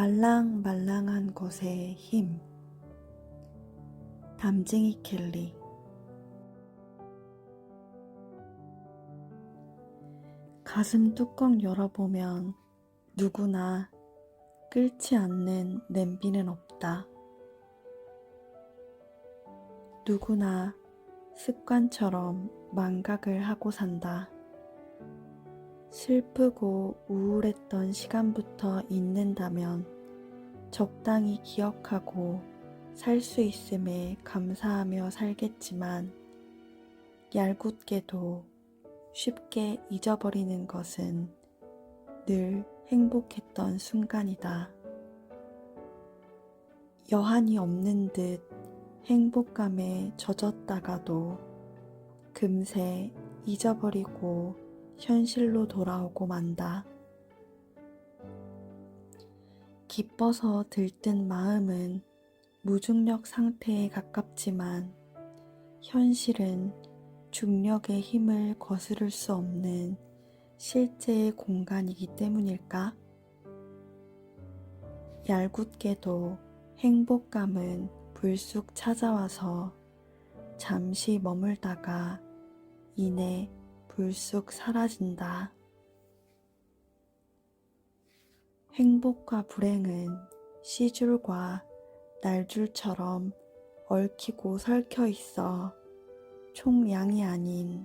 말랑말랑한 것의 힘. 담쟁이 켈리. 가슴 뚜껑 열어보면 누구나 끓지 않는 냄비는 없다. 누구나 습관처럼 망각을 하고 산다. 슬프고 우울했던 시간부터 잊는다면 적당히 기억하고 살 수 있음에 감사하며 살겠지만 얄궂게도 쉽게 잊어버리는 것은 늘 행복했던 순간이다. 여한이 없는 듯 행복감에 젖었다가도 금세 잊어버리고 현실로 돌아오고 만다. 기뻐서 들뜬 마음은 무중력 상태에 가깝지만 현실은 중력의 힘을 거스를 수 없는 실제의 공간이기 때문일까? 얄궂게도 행복감은 불쑥 찾아와서 잠시 머물다가 이내 불쑥 사라진다. 행복과 불행은 시줄과 날줄처럼 얽히고 설켜 있어 총량이 아닌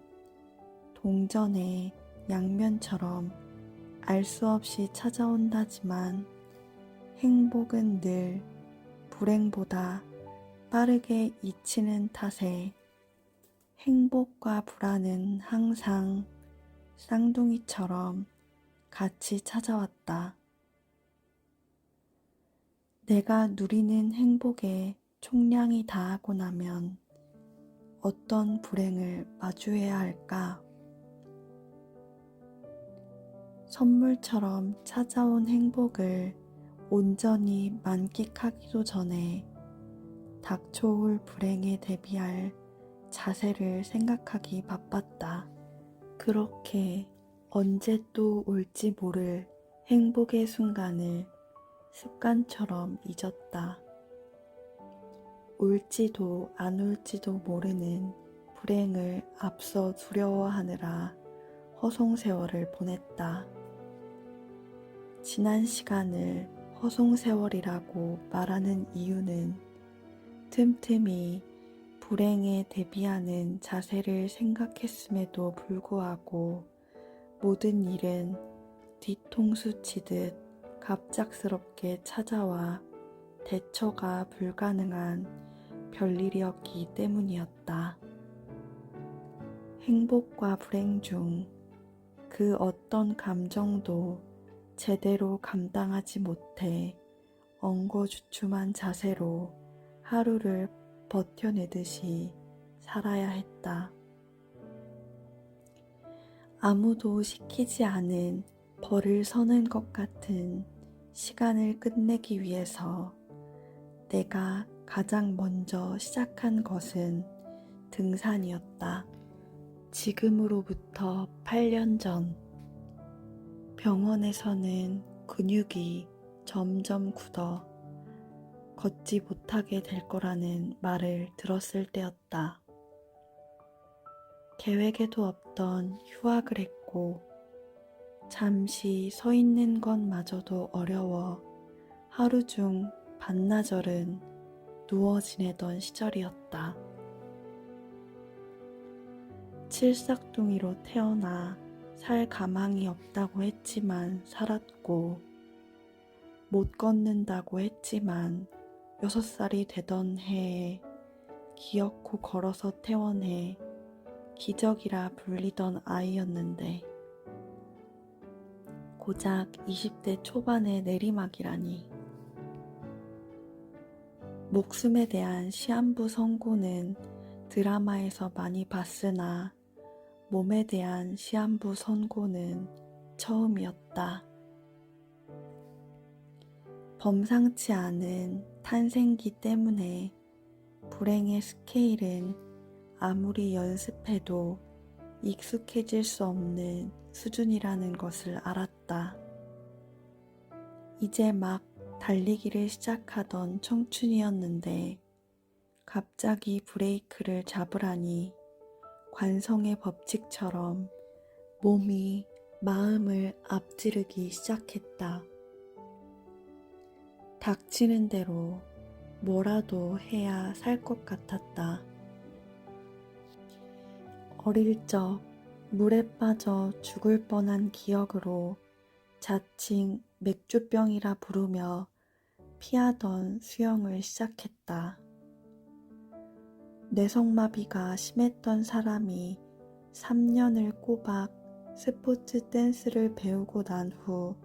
동전의 양면처럼 알 수 없이 찾아온다지만 행복은 늘 불행보다 빠르게 잊히는 탓에 행복과 불안은 항상 쌍둥이처럼 같이 찾아왔다. 내가 누리는 행복에 총량이 다하고 나면 어떤 불행을 마주해야 할까? 선물처럼 찾아온 행복을 온전히 만끽하기도 전에 닥쳐올 불행에 대비할 자세를 생각하기 바빴다. 그렇게 언제 또 올지 모를 행복의 순간을 습관처럼 잊었다. 올지도 안 올지도 모르는 불행을 앞서 두려워하느라 허송세월을 보냈다. 지난 시간을 허송세월이라고 말하는 이유는 틈틈이 불행에 대비하는 자세를 생각했음에도 불구하고 모든 일은 뒤통수 치듯 갑작스럽게 찾아와 대처가 불가능한 별일이었기 때문이었다. 행복과 불행 중 그 어떤 감정도 제대로 감당하지 못해 엉거주춤한 자세로 하루를 버텨내듯이 살아야 했다. 아무도 시키지 않은 벌을 서는 것 같은 시간을 끝내기 위해서 내가 가장 먼저 시작한 것은 등산이었다. 지금으로부터 8년 전, 병원에서는 근육이 점점 굳어 걷지 못하게 될 거라는 말을 들었을 때였다. 계획에도 없던 휴학을 했고 잠시 서 있는 것마저도 어려워 하루 중 반나절은 누워 지내던 시절이었다. 칠삭둥이로 태어나 살 가망이 없다고 했지만 살았고 못 걷는다고 했지만 6살이 되던 해에 기어코 걸어서 퇴원해 기적이라 불리던 아이였는데 고작 20대 초반의 내리막이라니. 목숨에 대한 시한부 선고는 드라마에서 많이 봤으나 몸에 대한 시한부 선고는 처음이었다. 범상치 않은 탄생기 때문에 불행의 스케일은 아무리 연습해도 익숙해질 수 없는 수준이라는 것을 알았다. 이제 막 달리기를 시작하던 청춘이었는데 갑자기 브레이크를 잡으라니 관성의 법칙처럼 몸이 마음을 앞지르기 시작했다. 닥치는 대로 뭐라도 해야 살 것 같았다. 어릴 적 물에 빠져 죽을 뻔한 기억으로 자칭 맥주병이라 부르며 피하던 수영을 시작했다. 뇌성마비가 심했던 사람이 3년을 꼬박 스포츠 댄스를 배우고 난 후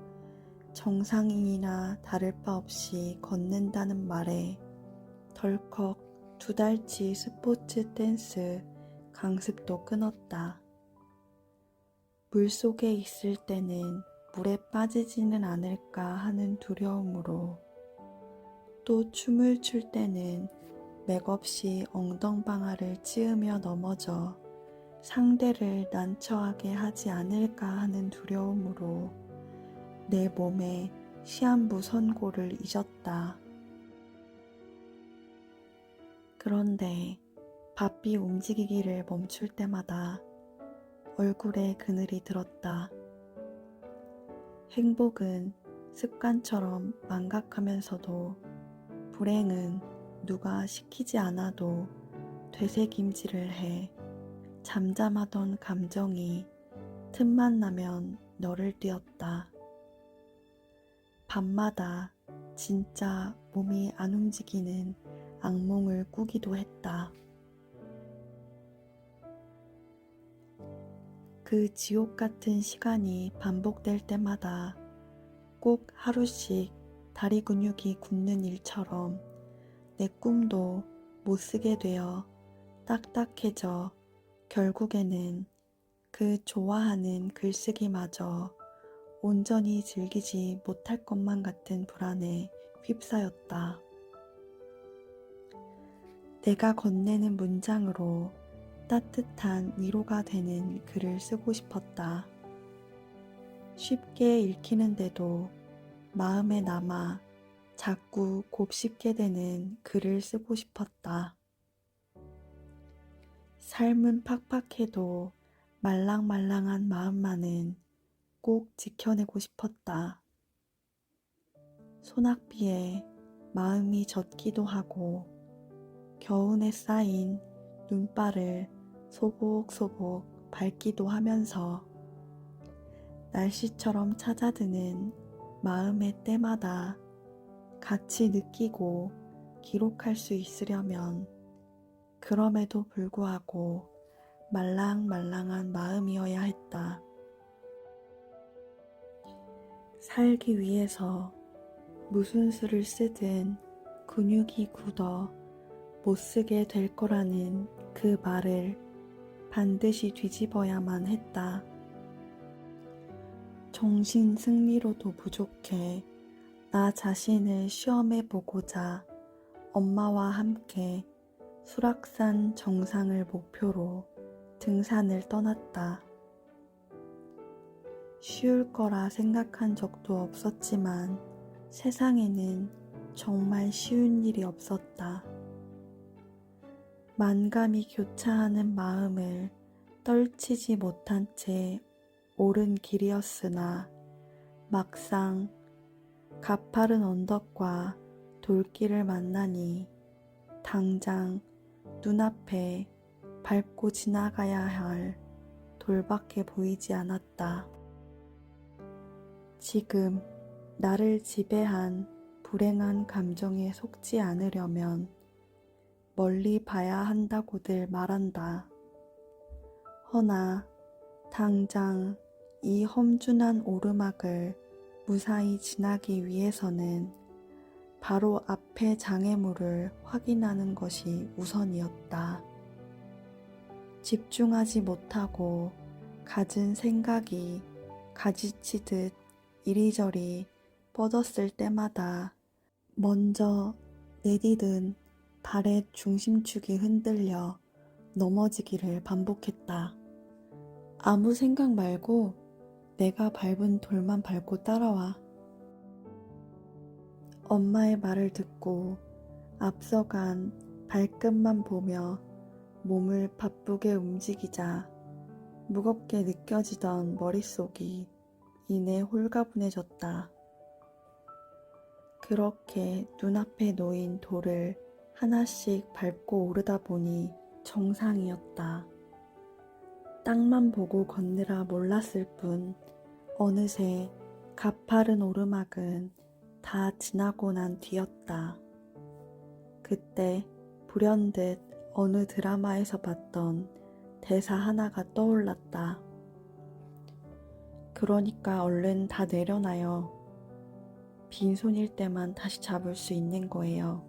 정상인이나 다를 바 없이 걷는다는 말에 덜컥 2달치 스포츠 댄스 강습도 끊었다. 물속에 있을 때는 물에 빠지지는 않을까 하는 두려움으로 또 춤을 출 때는 맥없이 엉덩방아를 찌으며 넘어져 상대를 난처하게 하지 않을까 하는 두려움으로 내 몸에 시한부 선고를 잊었다. 그런데 바삐 움직이기를 멈출 때마다 얼굴에 그늘이 들었다. 행복은 습관처럼 망각하면서도 불행은 누가 시키지 않아도 되새김질을 해 잠잠하던 감정이 틈만 나면 너를 띄웠다. 밤마다 진짜 몸이 안 움직이는 악몽을 꾸기도 했다. 그 지옥 같은 시간이 반복될 때마다 꼭 하루씩 다리 근육이 굳는 일처럼 내 꿈도 못 쓰게 되어 딱딱해져 결국에는 그 좋아하는 글쓰기마저 온전히 즐기지 못할 것만 같은 불안에 휩싸였다. 내가 건네는 문장으로 따뜻한 위로가 되는 글을 쓰고 싶었다. 쉽게 읽히는데도 마음에 남아 자꾸 곱씹게 되는 글을 쓰고 싶었다. 삶은 팍팍해도 말랑말랑한 마음만은 꼭 지켜내고 싶었다. 소낙비에 마음이 젖기도 하고 겨운에 쌓인 눈발을 소복소복 밟기도 하면서 날씨처럼 찾아드는 마음의 때마다 같이 느끼고 기록할 수 있으려면 그럼에도 불구하고 말랑말랑한 마음이어야 했다. 살기 위해서 무슨 수를 쓰든 근육이 굳어 못 쓰게 될 거라는 그 말을 반드시 뒤집어야만 했다. 정신 승리로도 부족해 나 자신을 시험해 보고자 엄마와 함께 수락산 정상을 목표로 등산을 떠났다. 쉬울 거라 생각한 적도 없었지만 세상에는 정말 쉬운 일이 없었다. 만감이 교차하는 마음을 떨치지 못한 채 오른 길이었으나 막상 가파른 언덕과 돌길을 만나니 당장 눈앞에 밟고 지나가야 할 돌밖에 보이지 않았다. 지금 나를 지배한 불행한 감정에 속지 않으려면 멀리 봐야 한다고들 말한다. 허나 당장 이 험준한 오르막을 무사히 지나기 위해서는 바로 앞의 장애물을 확인하는 것이 우선이었다. 집중하지 못하고 갖은 생각이 가지치듯 이리저리 뻗었을 때마다 먼저 내디딘 발의 중심축이 흔들려 넘어지기를 반복했다. 아무 생각 말고 내가 밟은 돌만 밟고 따라와. 엄마의 말을 듣고 앞서간 발끝만 보며 몸을 바쁘게 움직이자 무겁게 느껴지던 머릿속이 이내 홀가분해졌다. 그렇게 눈앞에 놓인 돌을 하나씩 밟고 오르다 보니 정상이었다. 땅만 보고 걷느라 몰랐을 뿐 어느새 가파른 오르막은 다 지나고 난 뒤였다. 그때 불현듯 어느 드라마에서 봤던 대사 하나가 떠올랐다. 그러니까 얼른 다 내려놔요. 빈손일 때만 다시 잡을 수 있는 거예요.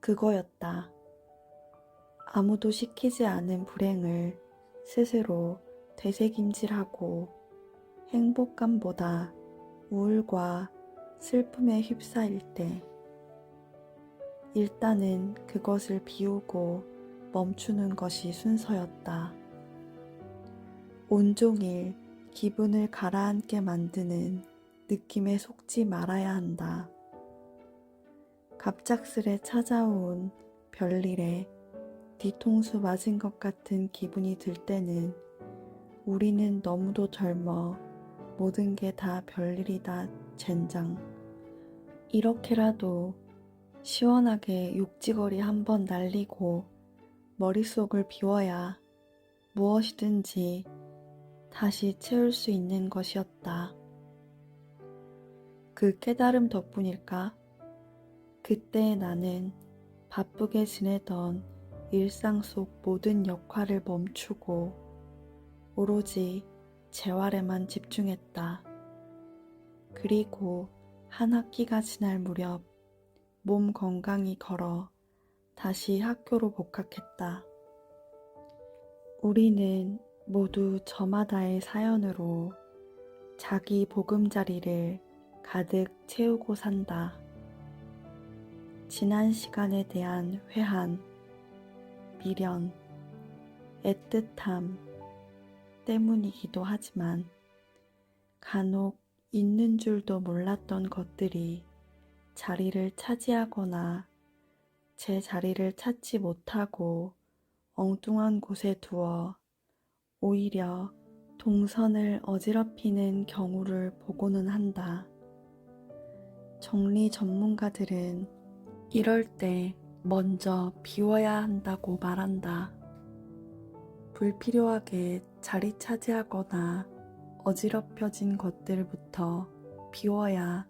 그거였다. 아무도 시키지 않은 불행을 스스로 되새김질하고 행복감보다 우울과 슬픔에 휩싸일 때 일단은 그것을 비우고 멈추는 것이 순서였다. 온종일 기분을 가라앉게 만드는 느낌에 속지 말아야 한다. 갑작스레 찾아온 별일에 뒤통수 맞은 것 같은 기분이 들 때는 우리는 너무도 젊어 모든 게 다 별일이다 젠장. 이렇게라도 시원하게 욕지거리 한번 날리고 머릿속을 비워야 무엇이든지 다시 채울 수 있는 것이었다. 그 깨달음 덕분일까? 그때 나는 바쁘게 지내던 일상 속 모든 역할을 멈추고 오로지 재활에만 집중했다. 그리고 한 학기가 지날 무렵 몸 건강히 걸어 다시 학교로 복학했다. 우리는 모두 저마다의 사연으로 자기 보금자리를 가득 채우고 산다. 지난 시간에 대한 회한, 미련, 애틋함 때문이기도 하지만 간혹 있는 줄도 몰랐던 것들이 자리를 차지하거나 제 자리를 찾지 못하고 엉뚱한 곳에 두어 오히려 동선을 어지럽히는 경우를 보고는 한다. 정리 전문가들은 이럴 때 먼저 비워야 한다고 말한다. 불필요하게 자리 차지하거나 어지럽혀진 것들부터 비워야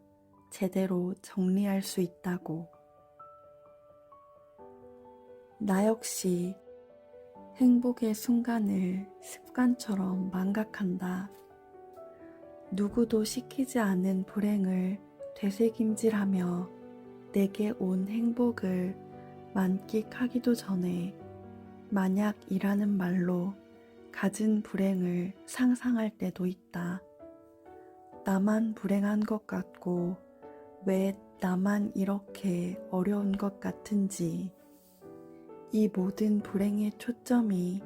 제대로 정리할 수 있다고. 나 역시 행복의 순간을 습관처럼 망각한다. 누구도 시키지 않은 불행을 되새김질하며 내게 온 행복을 만끽하기도 전에 만약이라는 말로 갖은 불행을 상상할 때도 있다. 나만 불행한 것 같고 왜 나만 이렇게 어려운 것 같은지, 이 모든 불행의 초점이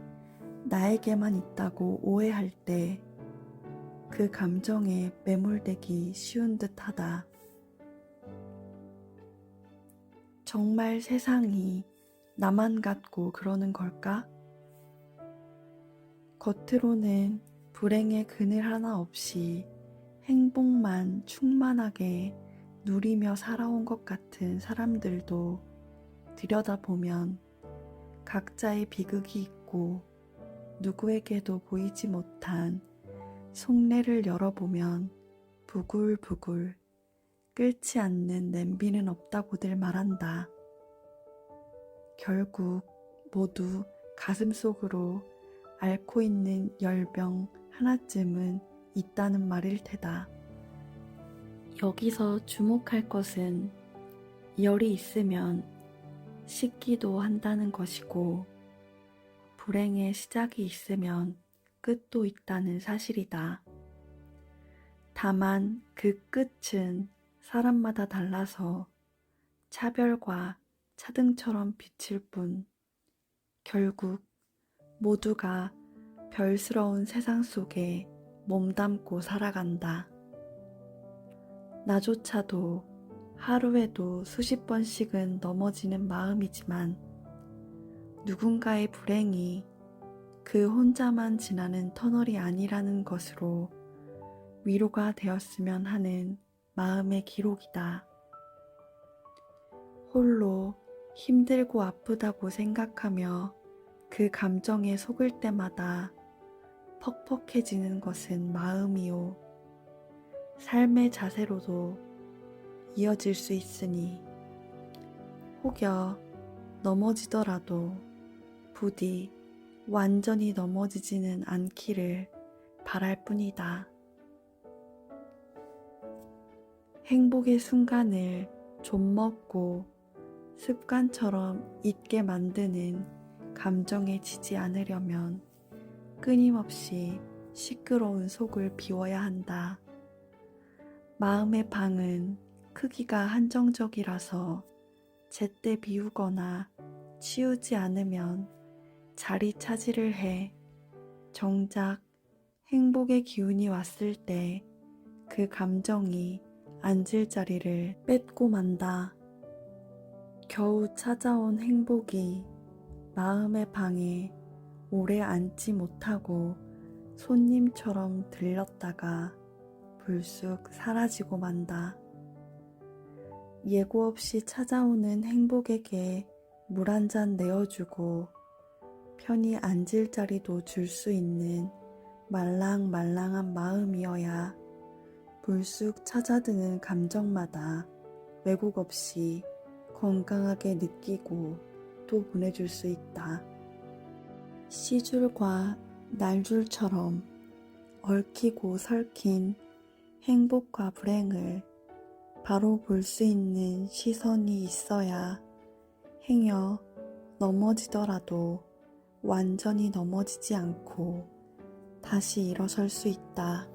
나에게만 있다고 오해할 때 그 감정에 매몰되기 쉬운 듯하다. 정말 세상이 나만 같고 그러는 걸까? 겉으로는 불행의 그늘 하나 없이 행복만 충만하게 누리며 살아온 것 같은 사람들도 들여다보면 각자의 비극이 있고 누구에게도 보이지 못한 속내를 열어보면 부글부글 끓지 않는 냄비는 없다고들 말한다. 결국 모두 가슴속으로 앓고 있는 열병 하나쯤은 있다는 말일 테다. 여기서 주목할 것은 열이 있으면 식기도 한다는 것이고 불행의 시작이 있으면 끝도 있다는 사실이다. 다만 그 끝은 사람마다 달라서 차별과 차등처럼 비칠 뿐 결국 모두가 별스러운 세상 속에 몸담고 살아간다. 나조차도 하루에도 수십 번씩은 넘어지는 마음이지만 누군가의 불행이 그 혼자만 지나는 터널이 아니라는 것으로 위로가 되었으면 하는 마음의 기록이다. 홀로 힘들고 아프다고 생각하며 그 감정에 속을 때마다 퍽퍽해지는 것은 마음이요. 삶의 자세로도 이어질 수 있으니 혹여 넘어지더라도 부디 완전히 넘어지지는 않기를 바랄 뿐이다. 행복의 순간을 좀먹고 습관처럼 잊게 만드는 감정에 지지 않으려면 끊임없이 시끄러운 속을 비워야 한다. 마음의 방은 크기가 한정적이라서 제때 비우거나 치우지 않으면 자리 차지를 해 정작 행복의 기운이 왔을 때 그 감정이 앉을 자리를 뺏고 만다. 겨우 찾아온 행복이 마음의 방에 오래 앉지 못하고 손님처럼 들렀다가 불쑥 사라지고 만다. 예고 없이 찾아오는 행복에게 물 한 잔 내어주고 편히 앉을 자리도 줄 수 있는 말랑말랑한 마음이어야 불쑥 찾아드는 감정마다 왜곡 없이 건강하게 느끼고 또 보내줄 수 있다. 시줄과 날줄처럼 얽히고 설킨 행복과 불행을 바로 볼 수 있는 시선이 있어야 행여 넘어지더라도 완전히 넘어지지 않고 다시 일어설 수 있다.